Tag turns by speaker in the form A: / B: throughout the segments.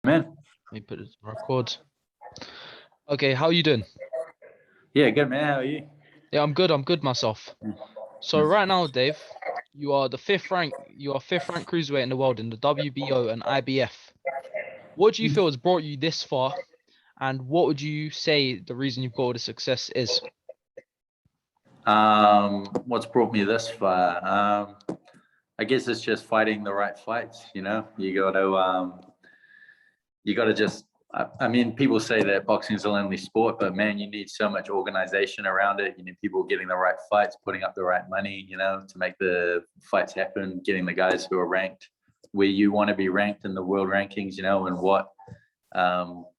A: Man,
B: Let me put it on record. Okay, how you doing?
A: yeah, good man. How are you?
B: Yeah, I'm good. I'm good myself. So right now, Dave, you are fifth ranked cruiserweight in the world in the WBO and IBF. What do you feel has brought you this far, and what would you say the reason you've got all the success is?
A: What's brought me this far? I guess it's just fighting the right fights. You got to just. I mean, people say that boxing is a lonely sport, but man, you need so much organization around it. You need people getting the right fights, putting up the right money, to make the fights happen, getting the guys who are ranked where you want to be ranked in the world rankings, and what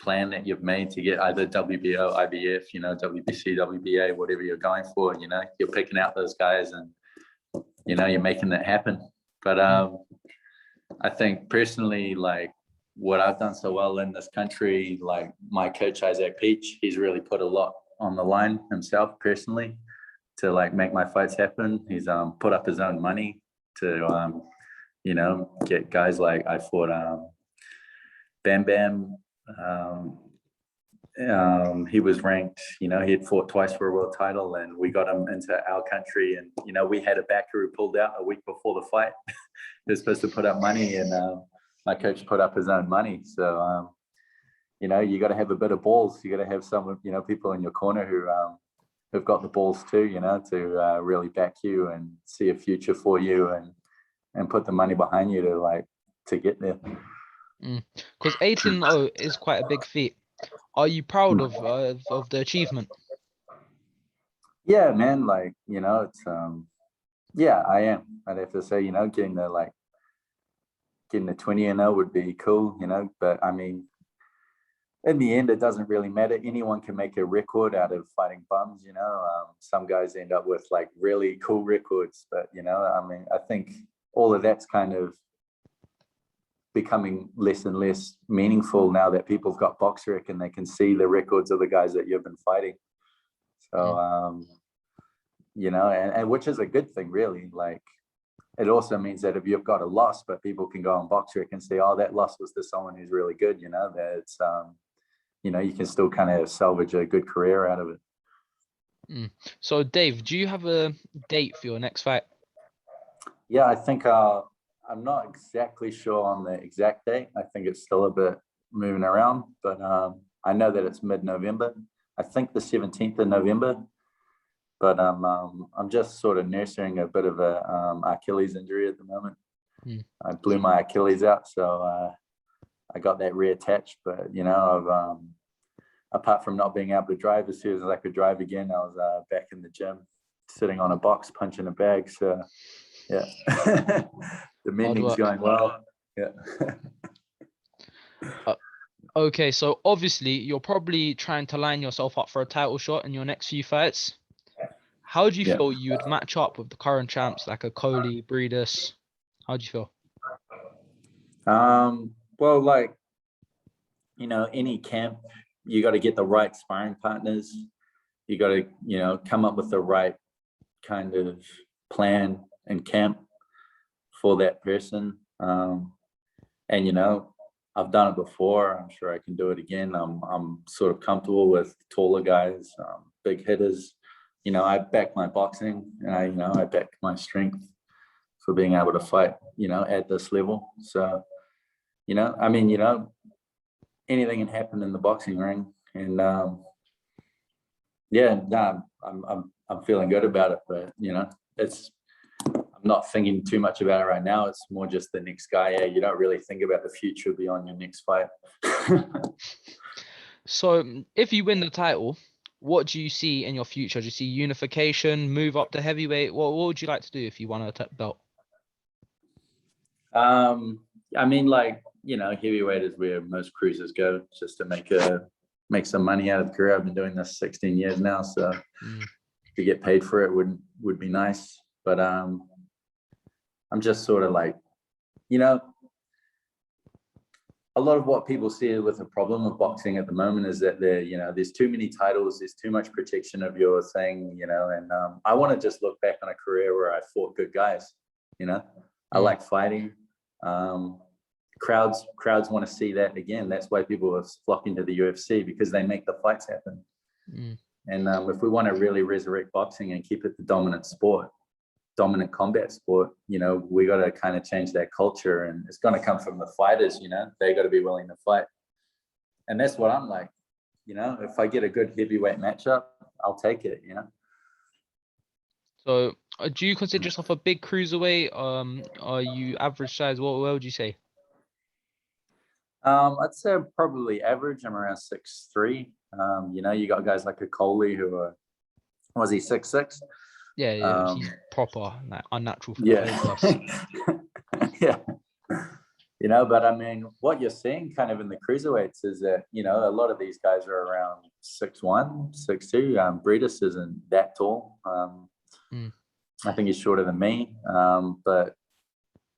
A: plan that you've made to get either WBO, IBF, WBC, WBA, whatever you're going for. You're picking out those guys and you're making that happen. But
B: Mm,
A: I think personally, like what I've done so well in this country, like my coach Isaac Peach, he's really put a lot on the line himself personally to like make my fights happen. He's put up his own money to get guys like I fought Bam Bam. Um, he was ranked, he had fought twice for a world title and we got him into our country. And, we had a backer who pulled out a week before the fight. They're supposed to put up money and my coach put up his own money. So, you got to have a bit of balls. You got to have some, people in your corner who've got the balls too, to really back you and see a future for you and put the money behind you to get there.
B: Because 18-0 is quite a big feat. Are you proud of the achievement?
A: Yeah, man. Like, it's yeah, I am. I'd have to say, getting the 20-0 would be cool, but I mean, in the end, it doesn't really matter. Anyone can make a record out of fighting bums, some guys end up with like really cool records, but I mean, I think all of that's kind of becoming less and less meaningful now that people have got BoxRec and they can see the records of the guys that you've been fighting. So, and which is a good thing, really. Like, it also means that if you've got a loss, but people can go on BoxRec and say, oh, that loss was to someone who's really good, that it's, you can still kind of salvage a good career out of it.
B: So, Dave, do you have a date for your next fight?
A: Yeah, I think I'm not exactly sure on the exact date. I think it's still a bit moving around, but I know that it's mid-November. I think the 17th of November. But I'm just sort of nursing a bit of a Achilles injury at the moment. I blew my Achilles out, so I got that reattached. But I've apart from not being able to drive, as soon as I could drive again, I was back in the gym, sitting on a box, punching a bag. So yeah, the mending's going well. Yeah.
B: Okay, so obviously you're probably trying to line yourself up for a title shot in your next few fights. How do you feel you would match up with the current champs like Okolie, Breedis? How do you feel?
A: Well, like, any camp, you got to get the right sparring partners. You got to, come up with the right kind of plan and camp for that person. And, I've done it before. I'm sure I can do it again. I'm sort of comfortable with taller guys, big hitters. I back my boxing and I back my strength for being able to fight, at this level. So, I mean, anything can happen in the boxing ring. And yeah, no, I'm feeling good about it, but I'm not thinking too much about it right now. It's more just the next guy. Yeah, you don't really think about the future beyond your next fight.
B: So if you win the title, what do you see in your future? Do you see unification, move up to heavyweight? What would you like to do if you won a belt?
A: I mean, like, heavyweight is where most cruisers go, just to make some money out of the career. I've been doing this 16 years now, so to get paid for it would be nice. But I'm just sort of like, a lot of what people see with the problem of boxing at the moment is that there's too many titles, there's too much protection of your thing, and I want to just look back on a career where I fought good guys. I like fighting. crowds want to see that again. That's why people are flocking to the UFC, because they make the fights happen. And if we want to really resurrect boxing and keep it the dominant combat sport, we got to kind of change that culture, and it's going to come from the fighters. They got to be willing to fight, and that's what I'm like. If I get a good heavyweight matchup, I'll take it.
B: So, do you consider yourself a big cruiserweight? Are you average size? What would you say?
A: I'd say I'm probably average. I'm around 6'3". You got guys like Okolie who are, was he 6'6"?
B: Yeah, he's proper, like unnatural for the
A: Yeah.
B: weight class.
A: Yeah. But I mean, what you're seeing kind of in the cruiserweights is that, a lot of these guys are around 6'1", 6'2". Breedis isn't that tall. I think he's shorter than me. But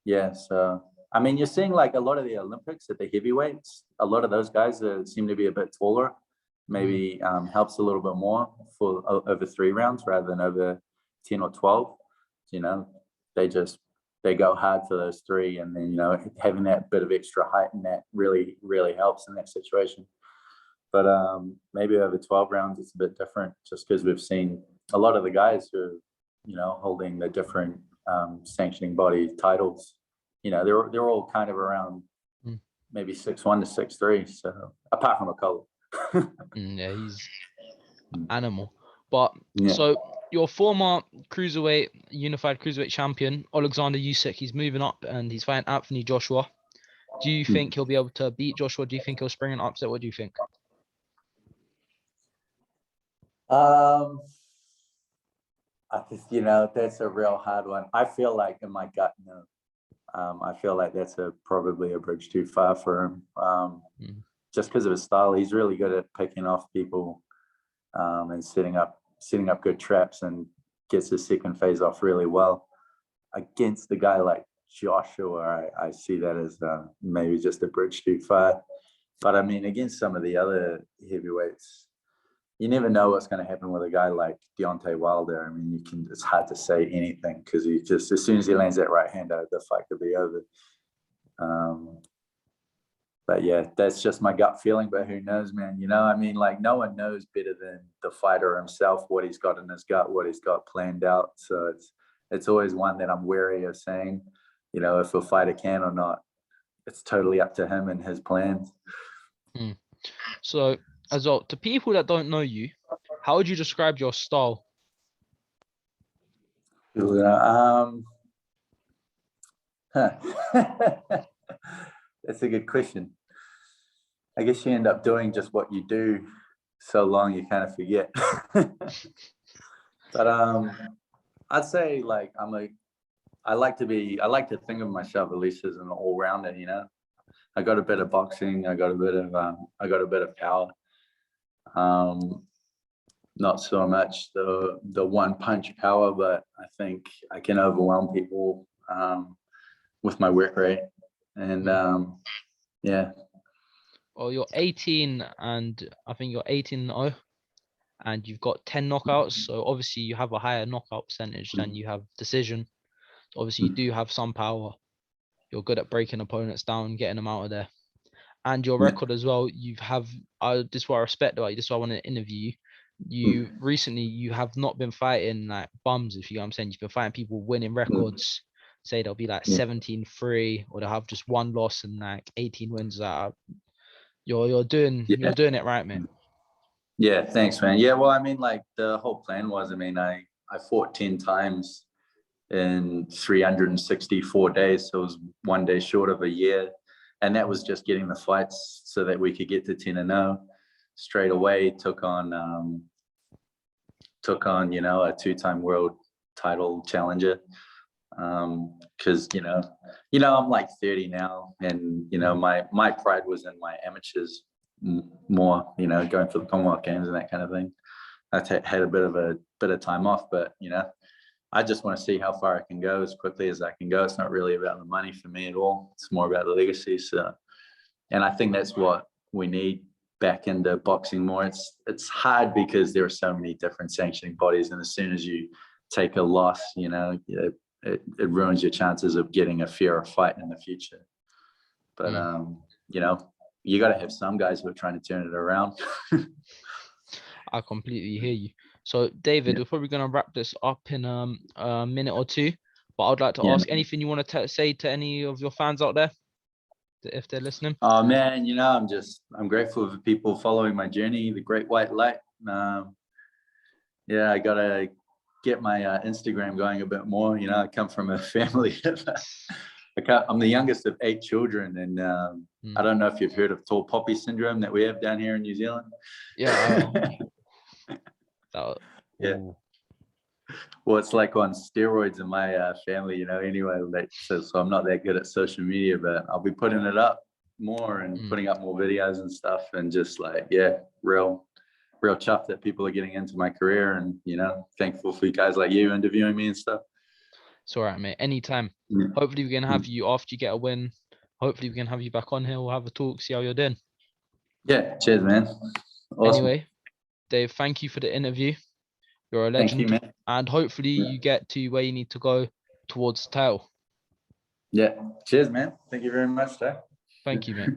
A: yeah, so I mean, you're seeing like a lot of the Olympics at the heavyweights, a lot of those guys seem to be a bit taller, maybe helps a little bit more for over 3 rounds rather than over 10 or 12. They go hard for those 3, and then, having that bit of extra height, and that really, really helps in that situation. But maybe over 12 rounds, it's a bit different, just because we've seen a lot of the guys who, holding the different sanctioning body titles, they're all kind of around maybe 6'1" to 6'3". So apart from Okolie.
B: Yeah, he's animal. But
A: Yeah.
B: so your former unified cruiserweight champion, Alexander Youssef, he's moving up and he's fighting Anthony Joshua. Do you think he'll be able to beat Joshua? Do you think he'll spring an upset? What do you think?
A: That's a real hard one. I feel like in my gut, no. I feel like that's probably a bridge too far for him. Just because of his style. He's really good at picking off people and setting up good traps, and gets his second phase off really well. Against the guy like Joshua, I see that as maybe just a bridge too far. But I mean, against some of the other heavyweights, you never know what's going to happen with a guy like Deontay Wilder. I mean, it's hard to say anything, because he just, as soon as he lands that right hand, the fight could be over. But yeah, that's just my gut feeling. But who knows, man? I mean, like, no one knows better than the fighter himself what he's got in his gut, what he's got planned out. So it's always one that I'm wary of saying, if a fighter can or not. It's totally up to him and his plans.
B: So, as well, to people that don't know you, how would you describe your style?
A: That's a good question. I guess you end up doing just what you do so long you kind of forget. But I'd say, like, I like to think of myself at least as an all-rounder. I got a bit of boxing, I got a bit of power. Not so much the one punch power, but I think I can overwhelm people with my work rate. And yeah.
B: Well, you're 18, and I think you're 18-0, and you've got 10 knockouts. So obviously you have a higher knockout percentage than you have decision. So obviously you do have some power. You're good at breaking opponents down, getting them out of there. And your record as well, this is what I respect about you. This is why I want to interview you. Recently, you have not been fighting like bums, if you know what I'm saying. You've been fighting people winning records. Say they'll be like 17-3, or they'll have just 1 loss and like 18 wins. You're doing it right, man.
A: Yeah, thanks, man. Yeah, well, I mean, like, the whole plan was, I fought 10 times in 364 days. So it was 1 day short of a year. And that was just getting the fights so that we could get to 10-0 straight away. Took on a 2-time world title challenger. Because I'm like 30 now, and my pride was in my amateurs more. Going for the Commonwealth Games and that kind of thing. I had a bit of time off, but I just want to see how far I can go as quickly as I can go. It's not really about the money for me at all. It's more about the legacy. So, and I think that's what we need back into boxing more. It's hard because there are so many different sanctioning bodies, and as soon as you take a loss, it ruins your chances of getting a fairer fight in the future. But you know, you got to have some guys who are trying to turn it around.
B: I completely hear you. So, David, we're probably going to wrap this up in a minute or two. But I'd like to
A: Yeah.
B: ask anything you want to say to any of your fans out there, if they're listening.
A: Oh man, you know, I'm grateful for people following my journey, the Great White Light. Yeah, I gotta get my Instagram going a bit more. You know, I come from a family. I'm the youngest of 8 children, and I don't know if you've heard of tall poppy syndrome that we have down here in New Zealand.
B: Yeah.
A: Yeah. Well, it's like on steroids in my family, you know. Anyway, so I'm not that good at social media, but I'll be putting it up more and putting up more videos and stuff, and just like, yeah, real chuffed that people are getting into my career, and you know, thankful for you guys like you interviewing me and stuff.
B: It's all right, mate. Anytime.
A: Mm.
B: Hopefully we can have you after you get a win. Hopefully we can have you back on here. We'll have a talk, see how you're doing.
A: Yeah, cheers, man. Awesome.
B: Anyway, Dave, thank you for the interview. You're a
A: Thank you,
B: legend.
A: man.
B: And hopefully you get to where you need to go towards the title.
A: Yeah, cheers, man. Thank you very much, sir.
B: Thank you, mate.